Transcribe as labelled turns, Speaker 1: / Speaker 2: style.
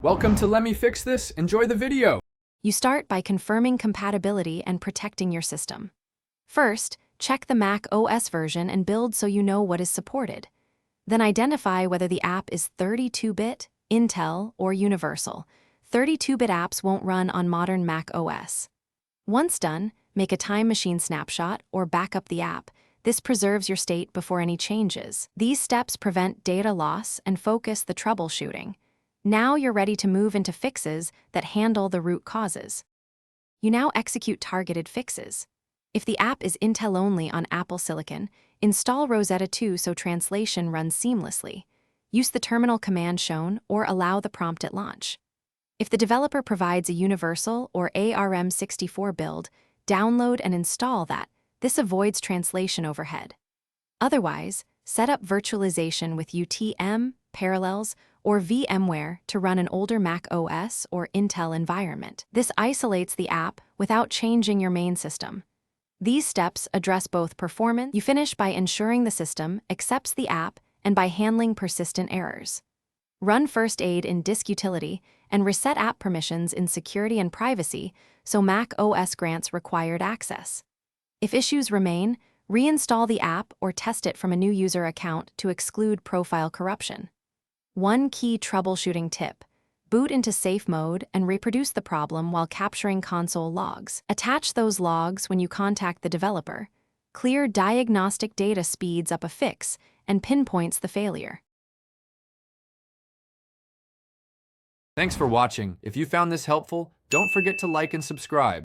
Speaker 1: Welcome to Let Me Fix This. Enjoy the video.
Speaker 2: You start by confirming compatibility and protecting your system. First, check the Mac OS version and build so you know what is supported. Then identify whether the app is 32-bit, Intel, or Universal. 32-bit apps won't run on modern Mac OS. Once done, make a time machine snapshot or back up the app. This preserves your state before any changes. These steps prevent data loss and focus the troubleshooting. Now you're ready to move into fixes that handle the root causes. You now execute targeted fixes. If the app is Intel only on Apple Silicon, install Rosetta 2 so translation runs seamlessly. Use the terminal command shown or allow the prompt at launch. If the developer provides a Universal or ARM64 build, download and install that. This avoids translation overhead. Otherwise, set up virtualization with UTM, Parallels, or VMware to run an older Mac OS or Intel environment. This isolates the app without changing your main system. These steps address both performance. You finish by ensuring the system accepts the app and by handling persistent errors. Run first aid in disk utility and reset app permissions in security and privacy so Mac OS grants required access. If issues remain, reinstall the app or test it from a new user account to exclude profile corruption. One key troubleshooting tip: boot into safe mode and reproduce the problem while capturing console logs. Attach those logs when you contact the developer. Clear diagnostic data speeds up a fix and pinpoints the failure.
Speaker 1: Thanks for watching. If you found this helpful, don't forget to like and subscribe.